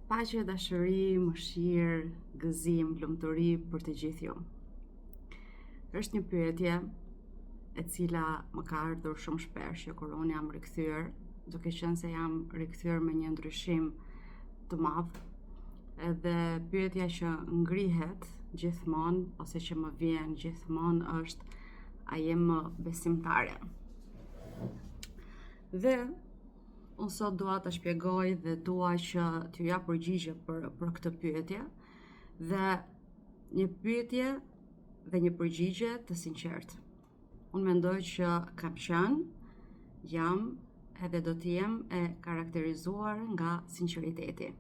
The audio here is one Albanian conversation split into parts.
Paqe, dashuri, mëshirë, gëzim, lumturi për të gjithë ju. Është një pyetje e cila më ka ardhur shumë shpesh që kur unë jam rikthyer, duke qenë se jam rikthyer me një ndryshim të madh, edhe pyetja që ngrihet gjithmonë ose që më vjen gjithmonë është: a jem më besimtare? Dhe unë sot dua të shpjegoj dhe dua që t'ju jap përgjigje për këtë pyetje, dhe një pyetje dhe një përgjigje të sinqertë. Unë mendoj që kam qenë, jam edhe do të jem e karakterizuar nga sinqeriteti.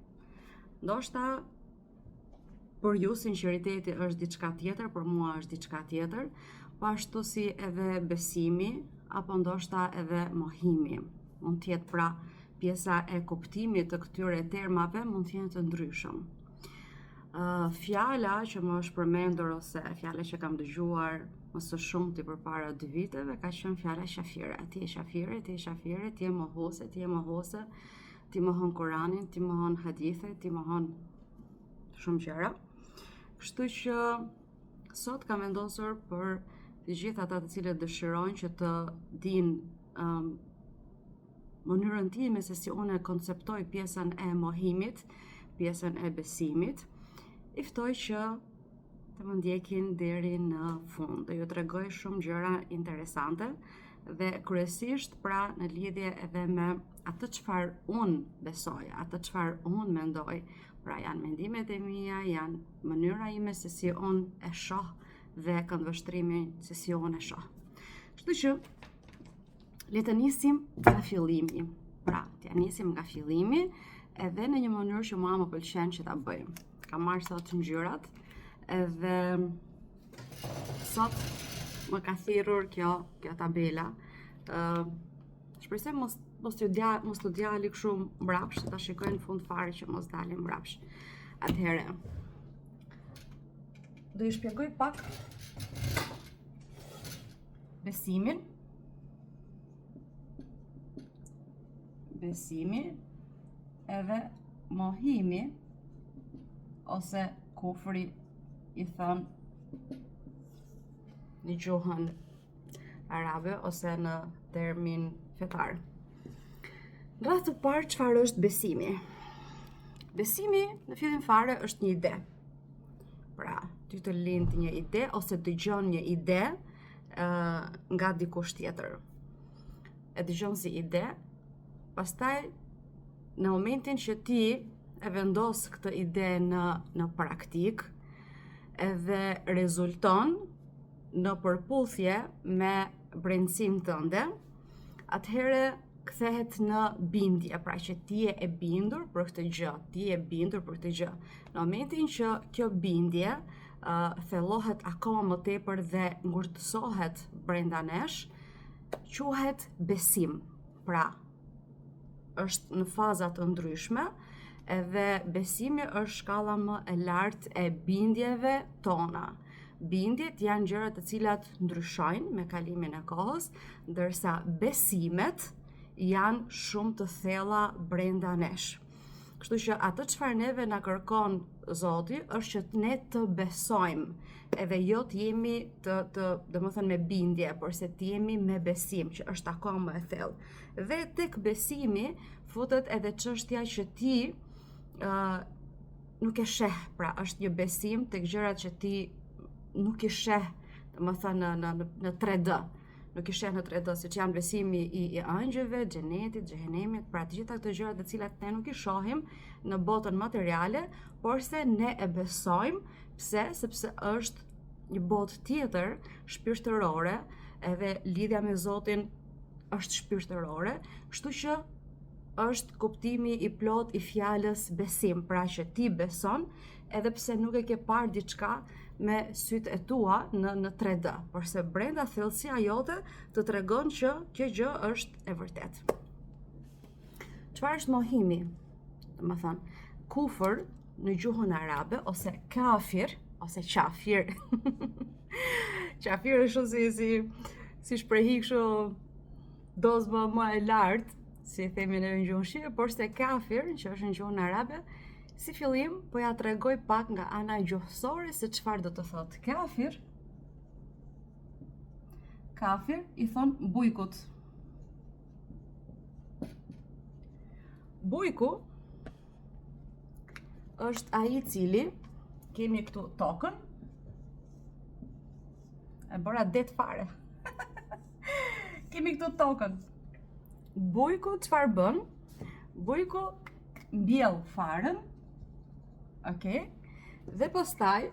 Ndoshta për ju sinqeriteti është diçka tjetër, për mua është diçka tjetër, po ashtu si edhe besimi apo ndoshta edhe mohimi. Mund të jetë pra pjesa e kuptimit të këtyre termave mund të jenë të ndryshëm. Fjala që më është përmendur ose fjala që kam dëgjuar më së shumti përpara 2 viteve ka qenë fjala qafire. Ti je qafire, ti je qafire, ti je mohose, ti je mohose, ti mohon Kur'anin, ti mohon hadithe, ti mohon shumë gjëra. Kështu që sot kam vendosur për të gjithë ata të cilët dëshirojnë që të dinë mënyrën time se si unë konceptoj pjesën e mohimit, pjesën e besimit, i ftoj që të më ndjekin deri në fund. Do ju tregoj shumë gjëra interesante dhe kryesisht pra në lidhje edhe me atë çfarë unë besoj, atë çfarë unë mendoj. Pra janë mendimet e mia, janë mënyra ime se si unë e shoh dhe këndvështrimin se si unë e shoh. Kështu që le të nisim nga fillimi. Pra, t'ja nisim nga fillimi edhe në një mënyrë që mua më pëlqen që ta bëj. Kam marrë sot ngjyrat edhe sot më ka thirrur kjo tabela. Shpresoj mos t'u djali kështu mbrapsht, ta shikoj në fund fare që mos dalim mbrapsht. Atëherë, do ju shpjegoj pak besimin. Besimi edhe mohimi ose kufri i thon në gjuhën arabe ose në termin fetar. Në radhë të parë, çfarë është besimi? Besimi në fillim fare është një ide. Pra, ty të lind një ide ose dëgjon një ide nga dikush tjetër. E dëgjon si ide, pastaj në momentin që ti e vendos këtë ide në praktik edhe rezulton në përputhje me brendësinë tënde, atëherë kthehet në bindje, pra që ti je e bindur për këtë gjë, ti je bindur për këtë gjë. Në momentin që kjo bindje thellohet akoma më tepër dhe ngurtësohet brenda nesh, quhet besim. Pra, është në faza të ndryshme, edhe besimi është shkalla më e lartë e bindjeve tona. Bindjet janë gjëra të cilat ndryshojnë me kalimin e kohës, ndërsa besimet janë shumë të thella brenda nesh. Kështu që atë çfarë neve na kërkon Zoti është që ne të besojmë, edhe jo të jemi domethënë me bindje, por se të jemi me besim, që është akoma më e thellë. Dhe tek besimi futet edhe çështja që ti nuk e sheh, pra është një besim tek gjërat që ti nuk i sheh, domethënë në 3D. Nuk i sheh në 3D, siç janë besimi i angjëve, xhenetit, xhehenemit, pra të gjitha këto gjëra të cilat ne nuk i shohim në botën materiale, por se ne e besojmë. Pse? Sepse është një botë tjetër shpirtërore, edhe lidhja me Zotin është shpirtërore, kështu që është kuptimi i plot i fjalës besim, pra që ti beson edhe pse nuk e ke parë diçka me sytë e tua në 3D, por se brenda thellësia jote të tregon që kjo gjë është e vërtet. Çfarë është mohimi? Domethënë, kufër në gjuhën arabe ose kafir ose qafir. Qafir është shumë si shprehi kështu dozë më e lartë, si themi në gjuhën shqipe, por se kafir, që është në gjuhën arabe, Si fillim, po ja tregoj pak nga ana gjuhësore se çfarë do të thotë kafir. Kafir i thon bujkut. Bujku është ai i cili kemi këtu tokën. E bëra det fare. Kemi këtu tokën. Bujku çfarë bën? Bujku mbjell farën. Okej? Dhe pastaj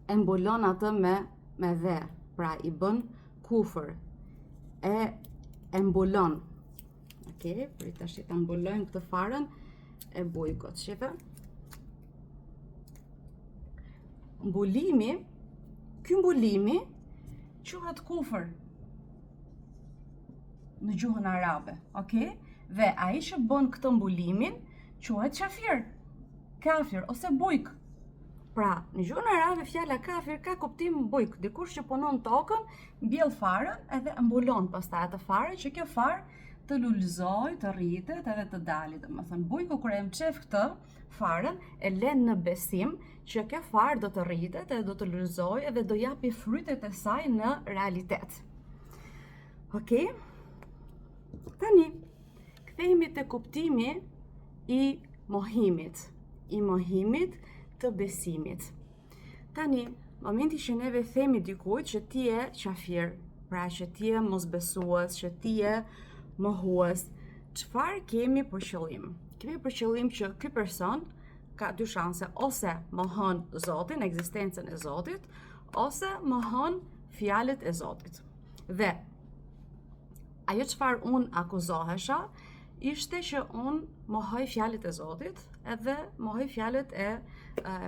e mbulon atë me dhe. Pra i bën kufër. E mbulon. Okej? Për tash ta mbulojmë këtë farën e bujkut. Shife? Ky mbulimi quhet kufër në gjuhën arabe. Okej? Dhe ai që bën këtë mbulimin quhet kafir ose bujk. Pra, në gjuhën arabe fjala kafir ka kuptim bujk, dikush që punon tokën, mbjell farën edhe mbulon pastaj atë farë që kjo farë të lulëzoj, të rritet edhe të dalit. Domethënë bujku kur e mçef këtë farën e lën në besim që kjo farë do të rritet edhe do të lulëzoj edhe do japi frytet e saj në realitet. Okej? Tani kthehemi te kuptimi i mohimit të besimit. Tani, momenti që neve themi dikujt që ti je qafir, pra që ti je mosbesues, që ti je mohues, çfarë kemi për qëllim? Kemi për qëllim që ky person ka dy shanse, ose mohon Zotin, ekzistencën e Zotit, ose mohon fjalët e Zotit. Dhe ajo çfarë unë akuzohesha ishte që unë mohoj fjalët e Zotit edhe mohoj fjalët e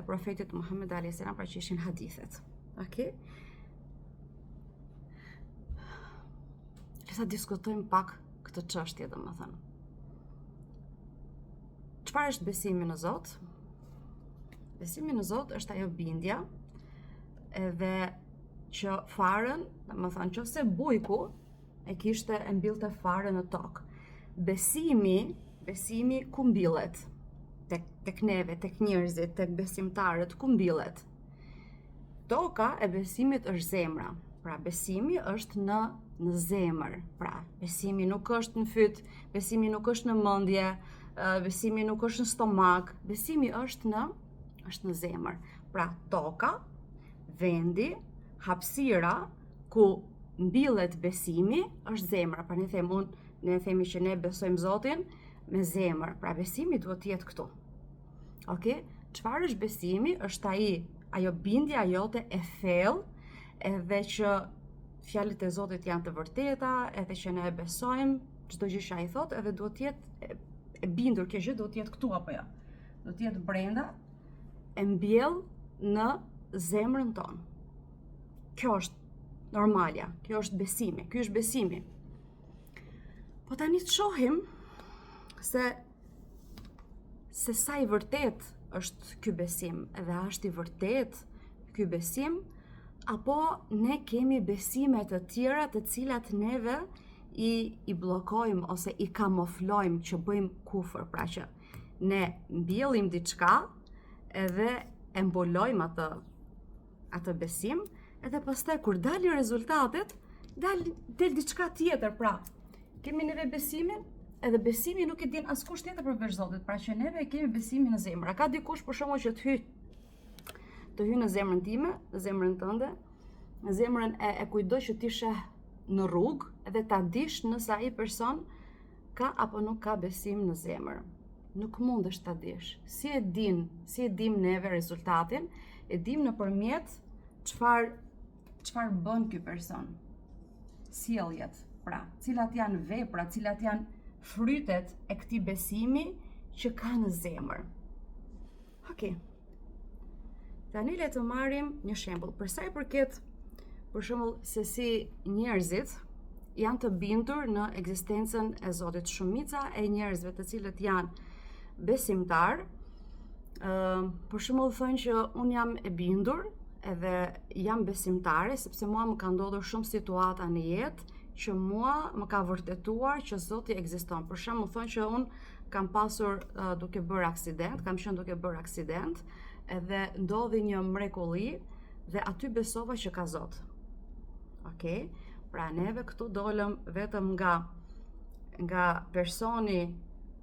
profetit Muhammed a.s. pra që ishin hadithet. Okay? Lesa diskutojmë pak këtë çështje, domethënë. Çfarë është besimi në Zot? Besimi në Zot është ajo bindja edhe që farën, domethënë nëse bujku e kishte e mbillte farën në tokë. Besimi ku mbillet? Tek neve, tek njerëzit, tek besimtarët, ku mbillet? Toka e besimit është zemra. Pra besimi është në zemër. Pra besimi nuk është në fyt, besimi nuk është në mendje, besimi nuk është në stomak, besimi është në zemër. Pra toka, vendi, hapësira ku mbillet besimi është zemra. Pra ne themi që ne besojmë Zotin me zemër. Pra besimi duhet të jetë këtu. Okej? Çfarë është besimi? Është ajo bindja jote e thellë, edhe që fjalët e Zotit janë të vërteta, edhe që ne e besojmë çdo gjë që ai thotë, edhe duhet të jetë e bindur, kjo gjë duhet të jetë këtu apo jo. Do të jetë brenda, e mbjell në zemrën tonë. Kjo është normalja, kjo është besimi, ky është besimi. Po tani të shohim se sa i vërtet është ky besim, edhe është i vërtet ky besim, apo ne kemi besime të tjera të cilat neve i bllokojmë ose i kamuflojmë që bëjmë kufër, pra që ne mbjellim diçka edhe e mbulojmë atë besim, edhe pastaj kur dalin rezultatet, del diçka tjetër, pra kemi neve besimin, edhe besimi nuk e din askush tjetër përveç Zotit, pra që neve kemi besimin në zemër. Ka dikush për shembull që të hy në zemrën time, në zemrën tënde, në zemrën e kujdo që ti sheh në rrugë, edhe ta dish nëse ai person ka apo nuk ka besim në zemër. Nuk mundesh ta dish. Si e dim neve rezultatin? E dim nëpërmjet çfarë bën ky person. Sjelljet, pra, cilat janë vepra, cilat janë frytet e këtij besimi që ka në zemër. Okej. Tani le të marrim një shembull. Për sa i përket, për shembull, se si njerëzit janë të bindur në ekzistencën e Zotit. Shumica e njerëzve të cilët janë besimtar, për shembull thonë që un jam e bindur edhe jam besimtare sepse mua më ka ndodhur shumë situata në jetë që mua më ka vërtetuar që Zoti ekziston. Për shembull thonë që un kam pasur duke bërë aksident, kam qenë duke bërë aksident, edhe ndodhi një mrekulli dhe aty besova që ka Zot. Okej? Pra neve këtu dolëm vetëm nga personi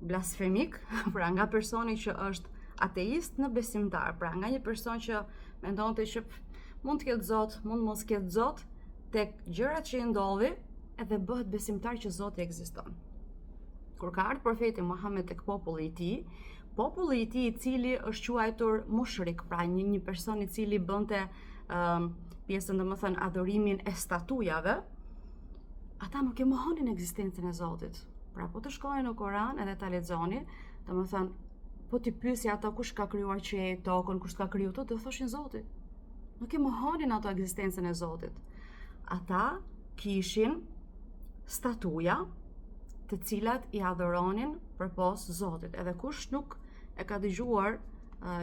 blasfemik, pra nga personi që është ateist në besimtar, pra nga një person që mendonte që mund të ketë Zot, mund mos ketë Zot, tek gjërat që i ndodhi edhe bëhet besimtar që Zoti ekziston. Kur ka ardhur profeti Muhammed tek populli i tij i cili është quajtur mushrik, pra një person i cili bënte pjesën domethënë adhurimin e statujave, ata nuk e mohonin ekzistencën e Zotit. Pra po të shkojnë në Koran edhe ta lexoni, domethënë po ti pyesja ata kush ka krijuar qiellin, tokën, kush ka kriju to, do thoshin Zoti. Nuk e mohonin ato ekzistencën e Zotit. Ata kishin statuja të cilat i adhuronin përpos Zotit. Edhe kush nuk e ka dëgjuar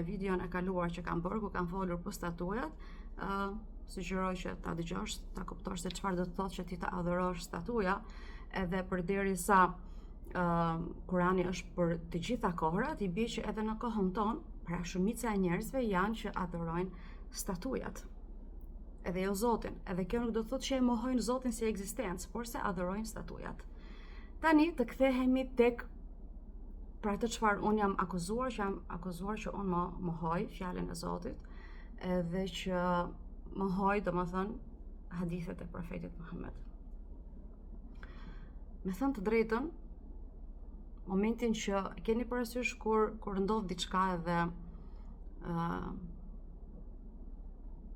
videon e kaluar që kam bërë, ku kam folur për statujat, sugjeroj që ta dëgjosh, ta kuptosh se çfarë do të thotë që ti ta adhurosh statuja, edhe përderisa Kurani është për të gjitha kohrat, i bie që edhe në kohën tonë, pra shumica e njerëzve janë që adhurojnë statujat. Edhe jo Zotin. Edhe kjo nuk do të thotë që e mohojnë Zotin si ekzistencë, por se adhurojnë statujat. Tani të kthehemi tek pra të çfarë unë jam akuzuar që unë mohoj fjalën e Zotit, edhe që mohoj domethënë hadithet e profetit Muhammed. Me thënë të drejtën, momentin që keni parasysh kur ndodh diçka edhe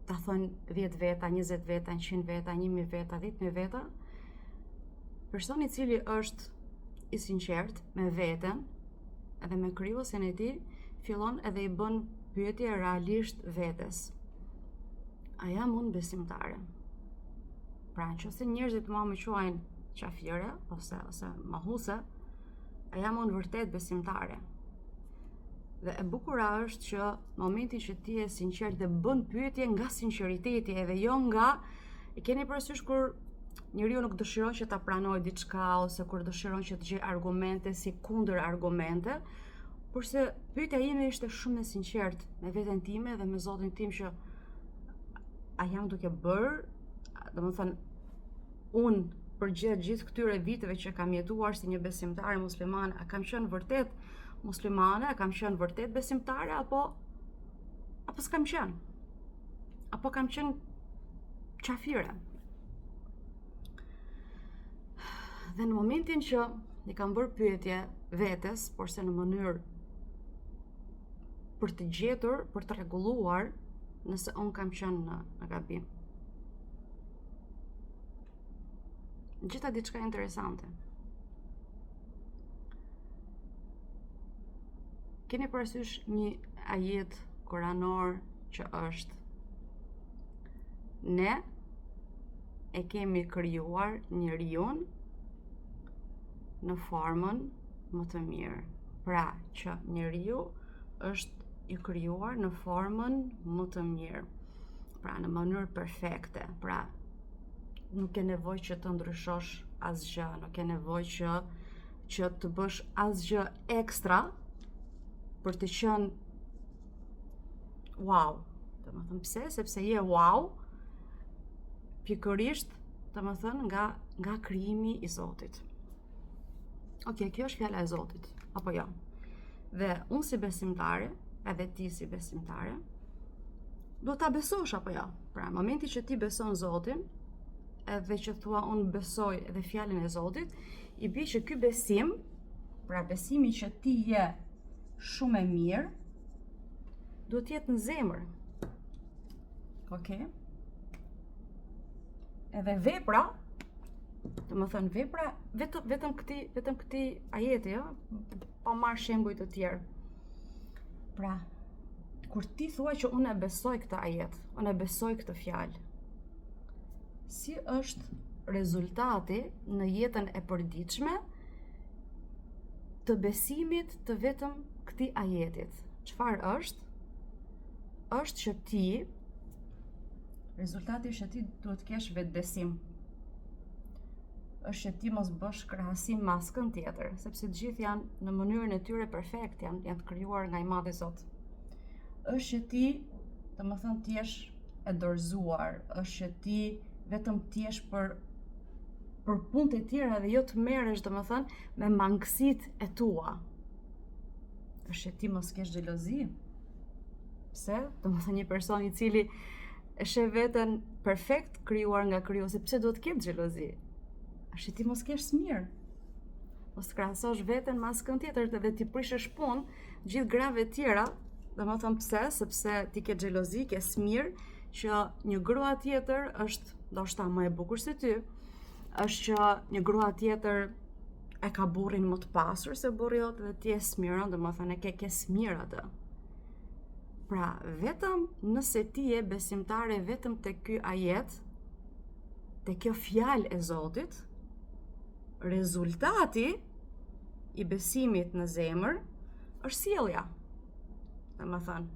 ta thonë 10 veta, 20 veta, 100 veta, 1000 veta, 10.000 veta, personi i cili është i sinqert me veten edhe me krijuesin e tij, fillon edhe i bën pyetje realisht vetes. A jam unë besimtare? Pra nëse njerëzit mua më quajnë qafire ose mohuse, a jam unë vërtet besimtare? Dhe e bukura është që momentin që ti je sinqert dhe bën pyetje nga sinqeriteti, edhe jo nga e keni parasysh kur njeriu nuk dëshiron që ta pranojë diçka ose kur dëshiron që të gjej argumente si kundër argumente, porse pyetja ime ishte shumë e sinqert me veten time dhe me Zotin tim që a jam duke bërë, domethënë unë për gjithë këtyre viteve që kam jetuar si një besimtare muslimane, a kam qenë vërtet muslimane, a kam qenë vërtet besimtare, apo s'kam qenë? Apo kam qenë qafire? Dhe në momentin që i kam bërë pyetje vetes, porse në mënyrë për të gjetur, për të rregulluar nëse unë kam qenë në gabim. Gjitha diçka interesante. Keni parasysh një ajet koranor që është: ne e kemi krijuar njeriun në formën më të mirë. Pra që njeriu është i krijuar në formën më të mirë. Pra në mënyrë perfekte. Pra nuk ke nevojë që të ndryshosh asgjë, nuk ke nevojë që të bësh asgjë ekstra për të qenë wow. Domethënë pse? Sepse je wow pikërisht, domethënë nga krijimi i Zotit. Okej, kjo është fjala e Zotit, apo jo? Dhe unë si besimtare, edhe ti si besimtare, do ta besosh apo jo? Pra, në momentin që ti beson Zotin, edhe që thua unë besoj edhe fjalën e Zotit, i bie që ky besim, pra besimi që ti je shumë e mirë, do të jetë në zemër. Okej? Edhe vepra, domethënë vepra vetëm këtij ajeti, jo? Pa marrë shembuj të tjerë. Pra, kur ti thua që unë e besoj këtë ajet, unë e besoj këtë fjalë, si është rezultati në jetën e përditshme të besimit të vetëm këtij ajetit? Çfarë është? Është që ti, rezultati është që ti duhet të kesh vetbesim. është që ti mos bësh krahasim me askën tjetër, sepse të gjithë janë në mënyrën e tyre perfekt, janë të krijuar nga i Madhi Zot. Është që ti, domethënë, ti jesh e dorëzuar, është që ti vetëm ti jesh për punët e tjera dhe jo të merresh, domethënë, me mangësitë e tua. Është që ti mos kesh xhelozi. Pse? Domethënë, një person i cili e sheh veten perfekt krijuar nga krijuesi, pse duhet të ketë xhelozi? Është që ti mos kesh smir. Mos krahasosh veten me askën tjetër dhe ti prishësh punë gjithë grave të tjera. Domethënë pse? Sepse ti ke xhelozi, ke smir që një grua tjetër është ndoshta më e bukur se ty, është që një grua tjetër e ka burrin më të pasur se burri jot dhe ti je smirën, domethënë e ke smir atë. Pra, vetëm nëse ti je besimtare vetëm te ky ajet, te kjo fjalë e Zotit, rezultati i besimit në zemër është sjellja. Domethënë,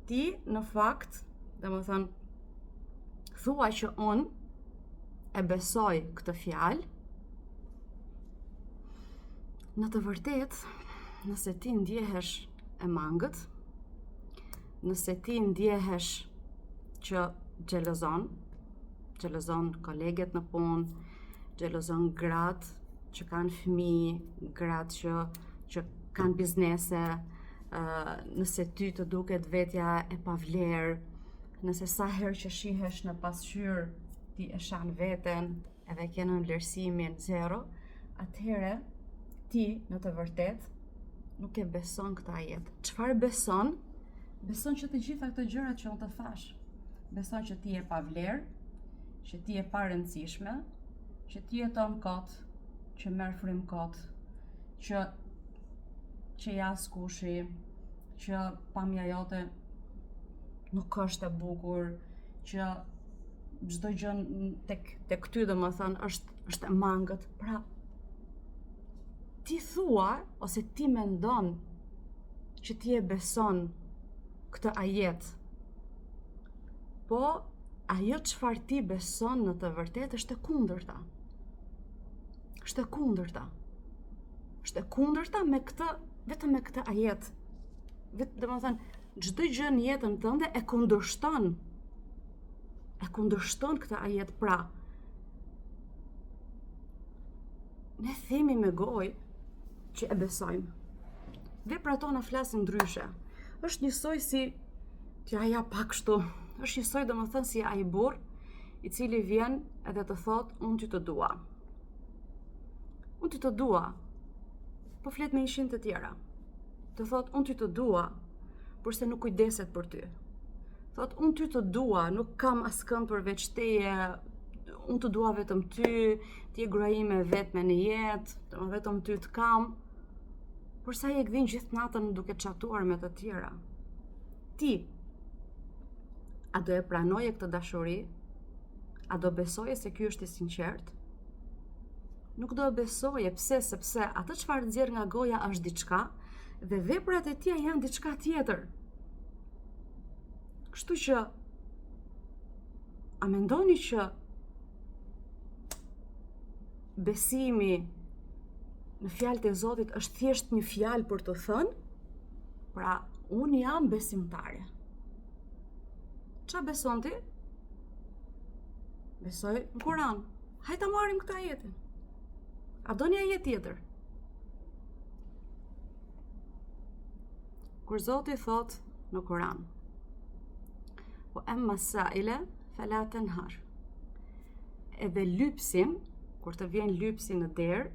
ti në fakt, domethënë, thua që unë e besoj këtë fjalë. Në të vërtetë, nëse ti ndjehesh e mangët, nëse ti ndjehesh që xhelozon koleget në punë, xhelozon gratë që kanë fëmijë, gratë që kanë biznese, nëse ty të duket vetja e pavlerë, nëse sa herë që shihesh në pasqyrë ti e shan veten edhe ke në vlerësimin 0, atëherë ti në të vërtetë nuk e beson këtë ajet. Çfarë beson? Beson që të gjitha këto gjërat që unë të thash. Beson që ti je pa vlerë, që ti je pa rëndësishme, që ti jeton kot, që merr frymë kot, që jas kushi, që pamja jote nuk është e bukur, që çdo gjë tek ty domethënë është e mangët. Pra, ti thua ose ti mendon që ti e beson këtë ajet, po ajo çfarë ti beson në të vërtetë është e kundërta. Është e kundërta. Është e kundërta me këtë, vetëm me këtë ajet. Domethënë, çdo gjë në jetën tënde e kundërshton. E kundërshton këtë ajet. Pra, ne themi me gojë që e besojmë. Veprat tona flasin ndryshe. Është njësoj si t'ja ja pak kështu. Është njësoj domethënë si ai burr i cili vjen edhe të thotë unë ty të dua. Unë ty të dua. Po flet me 100 të tjera. Të thotë unë ty të dua, por se nuk kujdeset për ty. Thotë unë ty të dua, nuk kam askënd përveç teje. Unë të dua vetëm ty, ti je gruaja ime vetme në jetë, vetëm ty të kam. Por sa i e gdhin gjithë natën duke çatuar me të tjera. Ti, a do e pranoje këtë dashuri? A do besoje se ky është i sinqert? Nuk do e besoje, pse? Sepse atë çfarë nxjerr nga goja është diçka dhe veprat e tij janë diçka tjetër. Kështu që a mendoni që besimi në fjalët e Zotit është thjesht një fjalë për të thënë? Pra, unë jam besimtare. Qa beson ti? Besoj në Kur'an. Hajta marrim këtë ajetin. A do një ajet tjetër? Kur Zoti thot në Kur'an, po emma sa'ile fala tanhar. Edhe lypsin, kur të vjen lypsi në derë,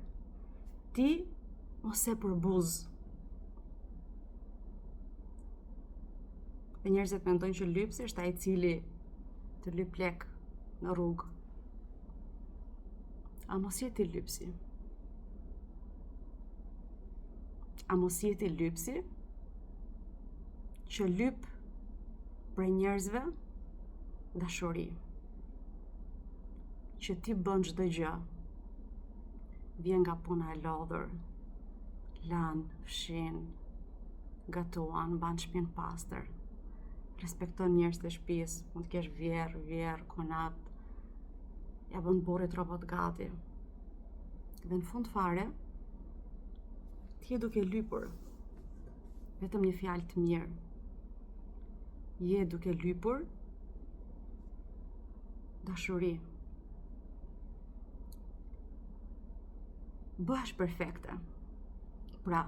ti mos e përbuz. Dhe njerëzit mendojnë që lypsi është ai i cili të lyp lek në rrugë. A mos jeti lypsi? A mos jeti lypsi që lyp për njerëzve dashuri, që ti bën çdo gjë, vjen nga puna e lodhur, lan, fshin, gatuan, ban shtëpinë pastër, respekton njerëzit e shtëpisë, mund të kesh vjerr, konat, ja bën burrit rrobat gati. Dhe në fund fare, ti je duke lypur vetëm një fjalë të mirë. Je duke lypur dashuri. Bëhesh perfekte. Pra,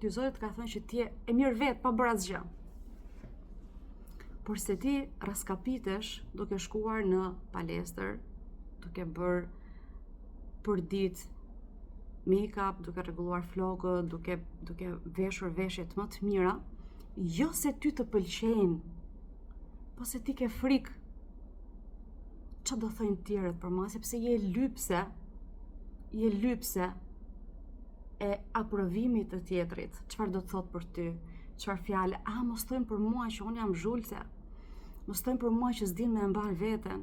ty Zoti ka thënë që ti je e mirë vetë pa bërë asgjë. Por se ti raskapitesh duke shkuar në palestër, duke bërë për ditë make-up, duke rregulluar flokët, duke veshur veshjet më të mira, jo se ty të pëlqejnë, po se ti ke frikë çfarë do thojnë tjerët për mua, sepse je lypse e aprovimit të tjetrit, çfarë do të thotë për ty, çfarë fjalë, mos thojnë për mua që unë jam zhulce, mos thojnë për mua që s'din me mbaj veten,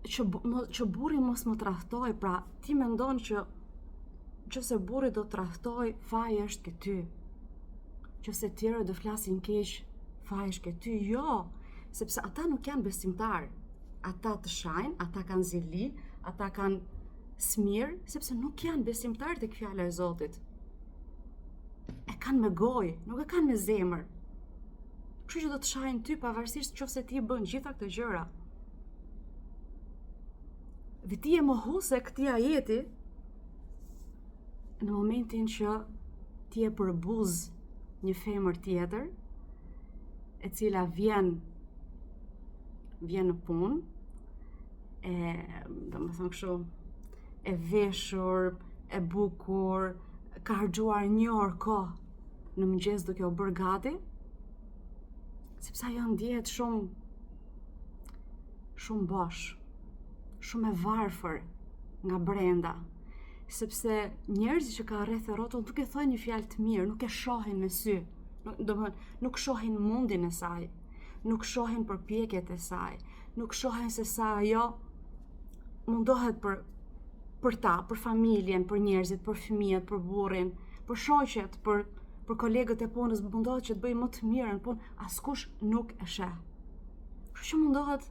që burri mos më tradhtoj, pra ti mendon që nëse burri do të tradhtoj, faji është ke ty. Nëse tjerë do flasin keq, faji është ke ty. Jo, sepse ata nuk janë besimtarë. Ata të shajnë, ata kanë zili, ata kanë smirë, sepse nuk janë besimtarë tek fjala e Zotit. E kanë me gojë, nuk e kanë me zemër. Kështu që do të shajnë ty pavarësisht nëse ti bën gjitha këto gjëra. Dhe ti je mohuse këtij ajeti në momentin që ti e përbuz një femër tjetër, e cila vjen në punë, domethënë kështu, e veshur, e bukur, ka harxuar një orë kohë në mëngjes duke u bërë gati, sepse ajo ndihet shumë bosh, shumë e varfër nga brenda, sepse njerëzit që ka rreth e rrotull nuk e thojnë një fjalë të mirë, nuk e shohin me sy, nuk shohin mundin e saj, nuk shohin përpjekjet e saj, nuk shohin se sa ajo mundohet për ta, për familjen, për njerëzit, për fëmijët, për burrin, për shoqet, për kolegët e punës, mundohet që të bëjë më të mirën, por askush nuk e sheh. Kështu që mundohet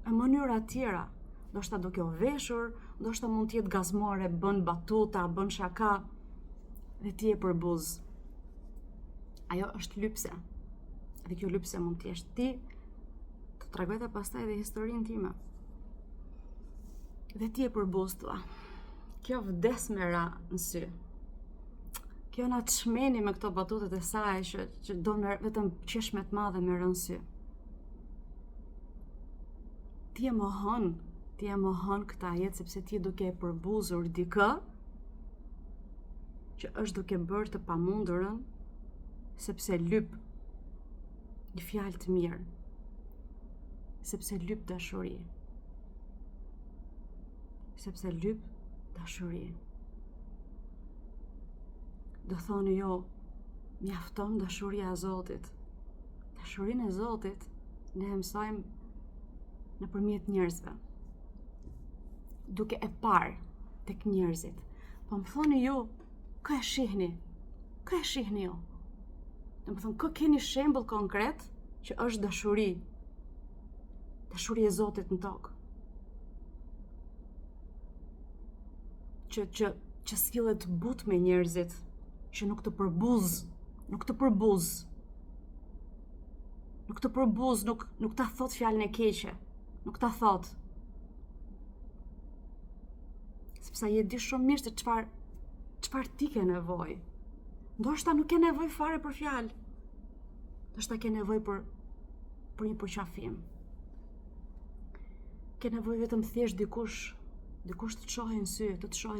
në mënyra të tjera, ndoshta duke u veshur, ndoshta mund të jetë gazmore, bën batuta, bën shaka, dhe ti e përbuz. Ajo është lypse. Dhe kjo lypse mund të jesh ti, të tregojta pastaj edhe historinë time. Dhe ti e përbuz thua. Kjo vdes me ra në sy. Kjo na çmeni me këto batutet e saj që do me vetëm qeshme të madhe me rënë sy. Ti e mohon këta jetë sepse ti duke e përbuzur dikë që është duke bërë të pamundurën, sepse lyp një fjalë të mirë, sepse lyp dashuri. Sepse lyp dashuri. Do thoni jo, mjafton dashuria e Zotit. Dashurinë e Zotit ne e mësojmë nëpërmjet njerëzve, duke e parë tek njerëzit. Po më thoni ju, kë e shihni? Kë e shihni ju? Domethënë, kë keni shembull konkret që është dashuri? Dashuri e Zotit në tokë. Që sillet but me njerëzit, që nuk të përbuz, nuk ta thot fjalën e keqe, nuk ta thot. Sepse ai e di shumë mirë se çfarë ti ke nevojë. Ndoshta nuk ke nevojë fare për fjalë. Ndoshta ke nevojë për një përqafim. Ke nevojë vetëm thjesht dikush të të shohë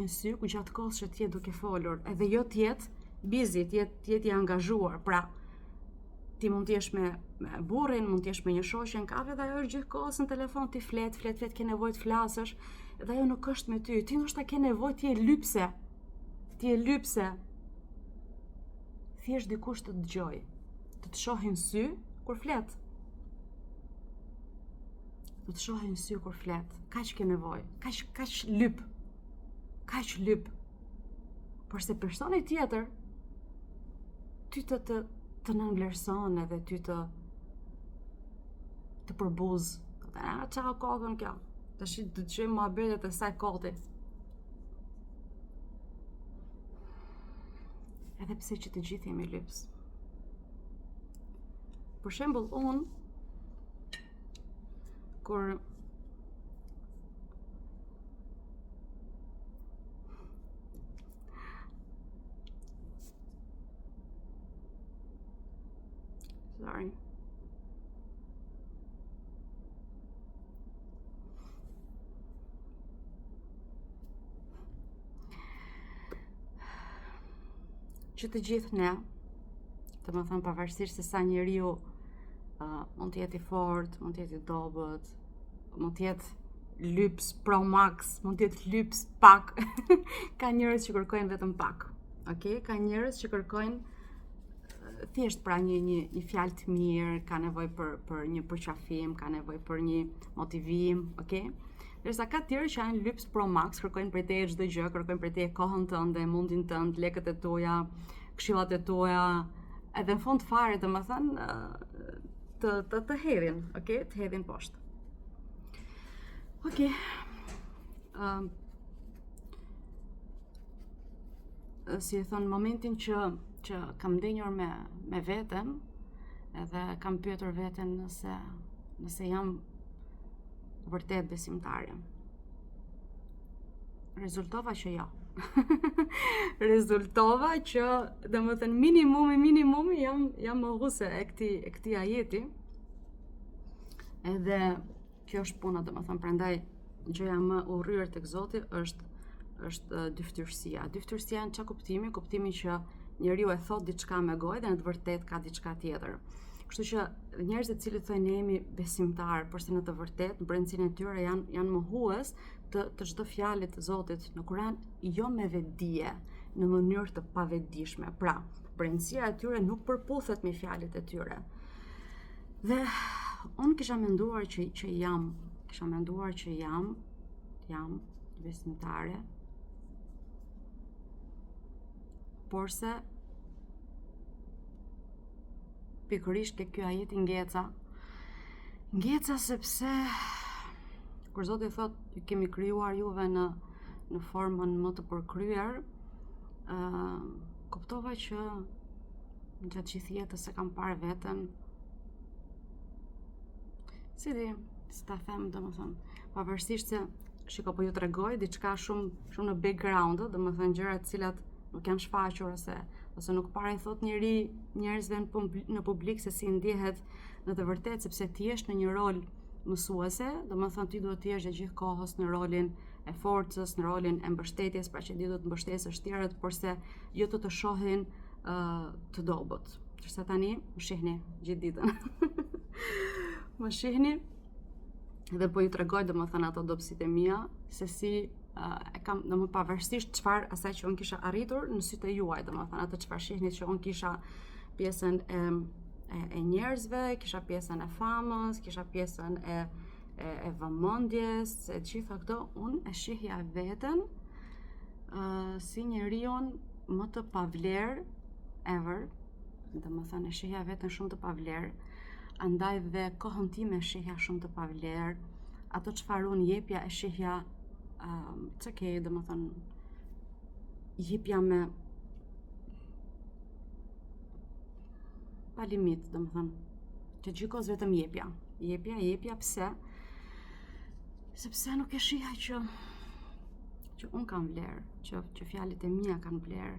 në sy ku gjatë kohës që ti je duke folur, edhe jo të jetë busy, të jetë i angazhuar. Pra, ti mund të jesh me burrin, mund të jesh me një shoqe në kafe dhe ajo është gjithë kohës në telefon, ti flet, ke nevojë të flasësh, dhe ajo nuk është me ty. Ti ndoshta ke nevojë, ti je lypse. Thjesht dikush të dëgjoj, të të shohë në sy kur flet. Të të shohë në sy kur flet. Kaq ke nevojë, kaq lyp. Por se personi tjetër ty të nënvlerëson edhe ty të përbuz. Çao kokën kjo. Tash të dëgjoj muhabetet e saj koti. edhe pse që të gjithë jemi lyps. Për shembull, unë kur sorry. Që të gjithë ne, të më thënë pavarësisht se sa njeriu mund të jetë i fortë, mund të jetë i dobët, mund të jetë lyps pro max, mund të jetë lyps pak, ka njerëz që kërkojnë vetëm pak. Okay? Ka njerëz që kërkojnë thjesht pra një fjalë të mirë, ka nevojë për një përqafim, ka nevojë për një motivim, okay? Ndërsa ka tjerë që janë lyps pro max, kërkojnë prej teje çdo gjë, kërkojnë prej teje kohën tënde, mundin tënd, lekët e tuaja, këshillat e tuaja, edhe në fund fare domethënë të hedhin, okay? Të hedhin poshtë. Okay. Si e thon, momentin që kam ndenjur me veten, edhe kam pyetur veten nëse jam vërtet besimtare. Rezultova që jo. Rezultova që domethënë minimumi jam mohuese e këtij ajeti. Edhe kjo është puna, domethënë, prandaj gjëja më urryer tek Zoti është dyftyrsia. Dyftyrsia në çfarë kuptimi? Kuptimi që njeriu e thot diçka me gojë dhe në të vërtetë ka diçka tjetër. Kështu që njerëzit të cilët thonë ne jemi besimtar, por se në të vërtetë në brendsinë e tyre janë mohues të çdo fjale të Zotit në Kur'an, jo me vetdije, në mënyrë të pavetdijshme. Pra, brendësia e tyre nuk përputhet me fjalët e tyre. Dhe unë kisha menduar që jam besimtare, por se pikërisht ke ky ajet ngeca sepse kur Zoti thot ju kemi krijuar juve në formën më të përkryer, kuptova që gjatë gjithë jetës se kam parë veten, si ta them, domethënë, pavarësisht se shiko po ju tregoj diçka shumë në background, domethënë gjëra të cilat nuk janë shfaqur ose nuk parë thot njerëzve në publik se si ndihet në të vërtetë, sepse ti je në një rol mësuese, domethënë ti duhet të jesh gjithë kohës në rolin e forcës, në rolin e mbështetjes, pra që ti duhet të mbështesësh tjerët, por se jo të shohin të dobët. Që tani më shihni gjithë ditën. Më shihni dhe po ju tregoj domethënë ato dobësitë e mia, se si e kam domethënë pavarësisht çfarë asaj që unë kisha arritur në sytë e juaj, domethënë atë çfarë shihni që unë kisha pjesën e njerëzve, kisha pjesën e famës, kisha pjesën e vëmendjes, e gjitha këto unë e shihja veten si njeriu më të pavler ever, domethënë e shihja veten shumë të pavler, andaj dhe kohën time e shihja shumë të pavler, ato çfarë unë jepja e shihja domethënë jepja me pa limit, domethënë, që gjykos vetëm jepja, pse? Sepse nuk e shihja që unë kam vlerë, që fjalët e mia kanë vlerë,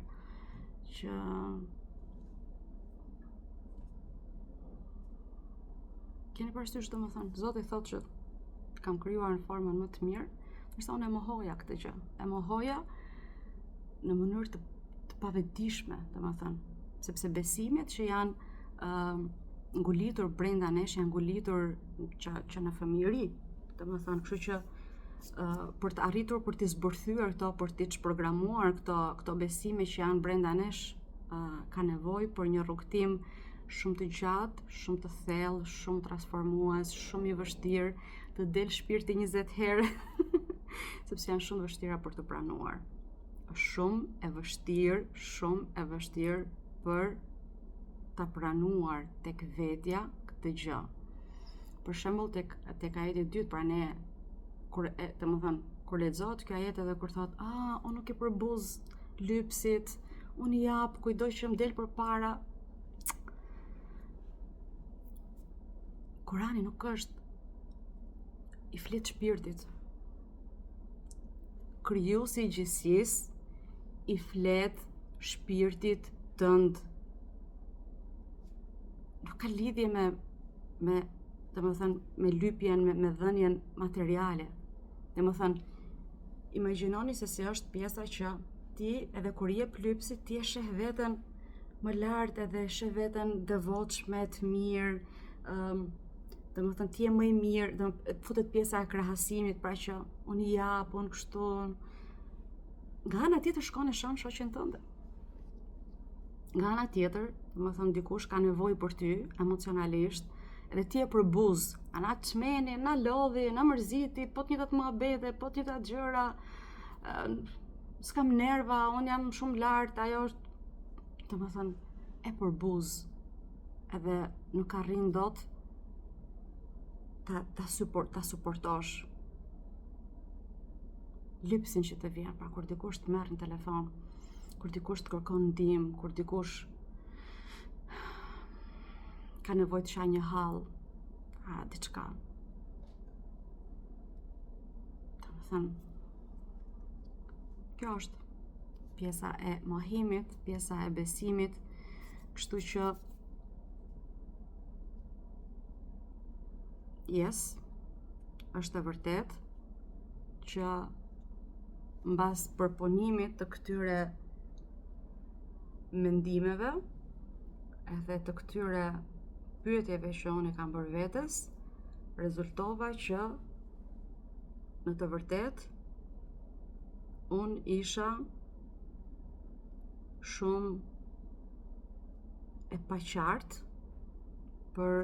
që keni parasysh, domethënë, Zoti thotë që kam krijuar në formën më të mirë, ndërsa unë e mohoja këtë gjë. E mohoja në mënyrë të pavetdijshme, domethënë, sepse besimet që janë ngulitur brenda nesh, janë ngulitur që në fëmijëri, domethënë, kështu që për të arritur, për të zbërthyer këto, për të çprogramuar këto besime që janë brenda nesh, ka nevojë për një rrugtim shumë të gjatë, shumë të thellë, shumë transformues, shumë i vështirë, të del shpirti 20 herë, sepse janë shumë vështira për të pranuar. Shumë e vështirë për ta pranuar tek vetja këtë gjë. Për shembull tek ajeti 2, pra ne kur lexohet ky ajet edhe kur thot, unë nuk e përbuz lypsit, unë jap kujdo që më del përpara. Kurani nuk është, i flet shpirtit. Krijuesi i gjithësisë i flet shpirtit tënd. Nuk ka lidhje me lypjen, me dhënien materiale. Domethënë, imagjinoni se si është pjesa që ti edhe kur jep lypsit ti e sheh veten më lart edhe sheh veten devotshme, të mirë, domethënë ti je më i mirë, futet pjesa e krahasimit, pra që unë jap, unë kështu. Nga ana tjetër shkon e shon shoqen tënde. Nga ana tjetër, domethënë dikush ka nevojë për ty emocionalisht, edhe ti e përbuz, ana çmeni, na lodhi, na mërziti, po të njëjtat muhabete, po të njëjtat gjëra, s'kam nerva, unë jam shumë lart, ajo është, domethënë, e përbuz, edhe nuk arrin dot ta suportosh lypsin që të vjen, pra kur dikush të merr në telefon, kur dikush të kërkon ndihmë, kur dikush ka nevojë të shajë një hall, diçka. Domethënë, kjo është pjesa e mohimit, pjesa e besimit, kështu që është e vërtet që mbas përpunimit të këtyre mendimeve edhe të këtyre pyetjeve që unë i kam bërë vetes, rezultova që në të vërtet unë isha shumë e paqartë për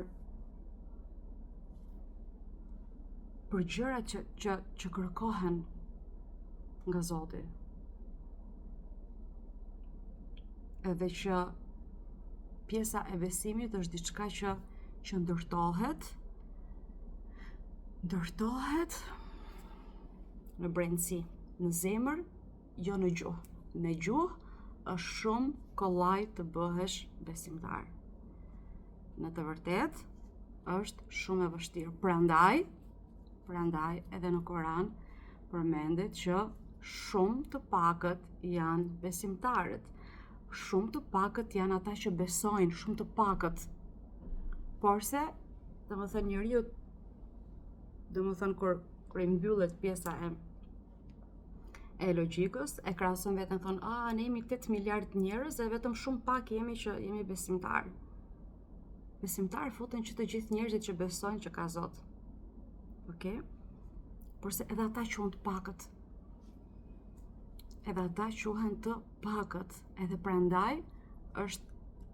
gjërat që kërkohen nga Zoti. Edhe që pjesa e besimit është diçka që ndërtohet në brendësi, në zemër, jo në gjuhë. Në gjuhë është shumë kollaj të bëhesh besimtar. Në të vërtet është shumë e vështirë. Prandaj edhe në Koran përmendet që shumë të pakët janë besimtarët. Shumë të pakët janë ata që besojnë, shumë të pakët. Porse, domethënë njeriu, domethënë kur i mbyllet pjesa e logjikës, e krahason veten, thonë, ne jemi 8 miliard njerëz dhe vetëm shumë pak jemi që jemi besimtar. Besimtar futen që të gjithë njerëzit që besojnë që ka Zot. Okej? Porse edhe ata quhen të pakët. Edhe prandaj është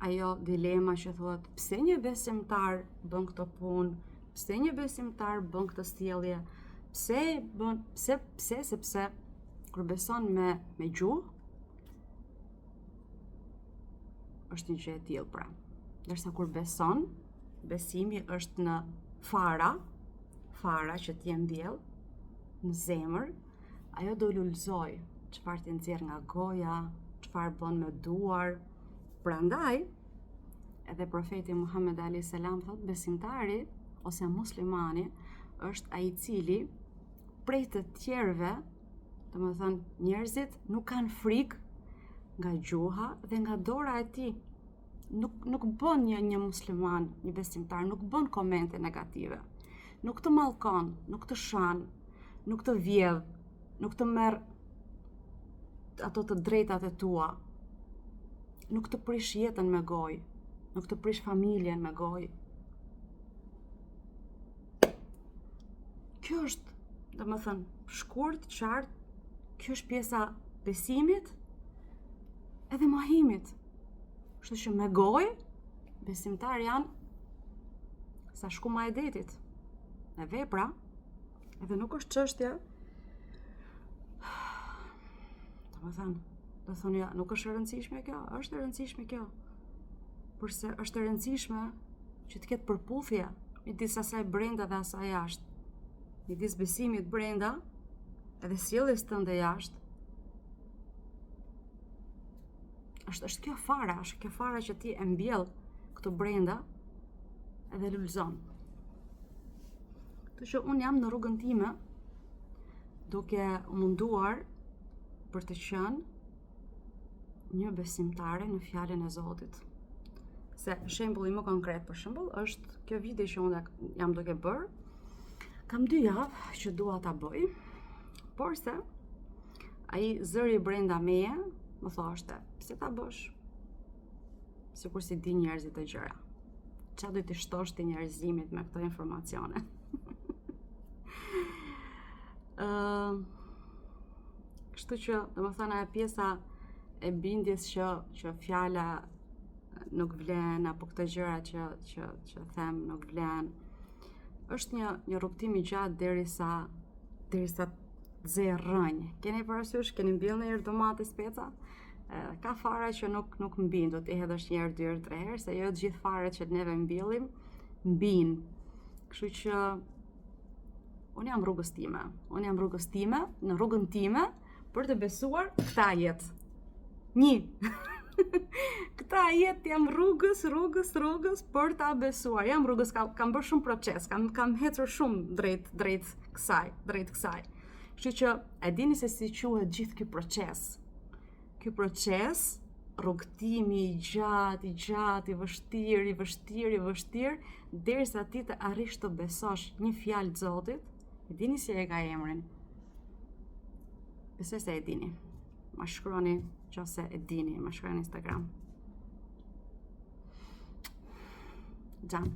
ajo dilema që thuhet, pse një besimtar bën këto punë, pse një besimtar bën këtë sjellje, sepse kur beson me gjuhë është një gjë e tillë pra. Ndërsa kur beson, besimi është në fara që t'jen ndjell në zemër, ajo do lulëzoj çfarë të nxjerr nga goja, çfarë bën me duar. Prandaj, edhe profeti Muhammed alayhis salam thotë, besimtari ose muslimani është ai i cili prej të tjerëve, domethënë njerëzit nuk kanë frikë nga gjuha dhe nga dora e tij. Nuk bën një musliman, një besimtar, nuk bën komente negative. Nuk të mallkon, nuk të shan, nuk të vjedh, nuk të merr ato të drejtat e tua, nuk të prish jetën me gojë, nuk të prish familjen me gojë. Kjo është, domethënë, shkurt, qartë, kjo është pjesa besimit edhe mohimit. Kështu që me gojë, besimtar janë sa shkuma e detit. Me vepra, edhe nuk është çështje, domethënë, do thonë ja, nuk është e rëndësishme kjo, është e rëndësishme kjo. Përse është e rëndësishme që të ketë përputhje midis asaj brenda dhe asaj jashtë. Midis besimit brenda edhe sjelljes tënde jashtë. është kjo fara që ti e mbjell këtu brenda edhe lulëzon. Kështu që unë jam në rrugën time duke munduar për të qenë një besimtare në fjalën e Zotit. Se shembulli më konkret për shembull është kjo video që unë jam duke bërë. Kam 2 javë që dua ta bëj, por se ai zëri brenda meje më thoshte, pse ta bësh? Sikur si di njerëzit të gjëra. Qa do t'i shtosh ti njerëzimit me këto informacione? Kështu që, domethënë, ajo pjesa e bindjes që fjala nuk vlen, apo këto gjëra që them nuk vlen, është një rrugtim i gjatë derisa ze rrënj. Keni parasysh, keni mbjell ndonjëherë domate speca? Ka fara që nuk mbin, do t'i hedhësh një herë, 2 herë, 3 herë, se jo të gjithë faret që neve mbjellim mbin. Kështu që unë jam rrugës time, në rrugën time për të besuar këta jetë. Këta jetë jam rrugës për ta besuar. Jam rrugës, kam bërë shumë proces, kam hecur shumë drejt kësaj. Kështu që e dini se si quhet gjithë ky proces. Ky proces, rrugtimi i gjatë, i vështirë, derisa ti të arrish të besosh një fjalë të Zotit. E dini si e ka emrin? Besoj se e dini. Ma shkruani nëse e dini, ma shkruani në Instagram. Xhan.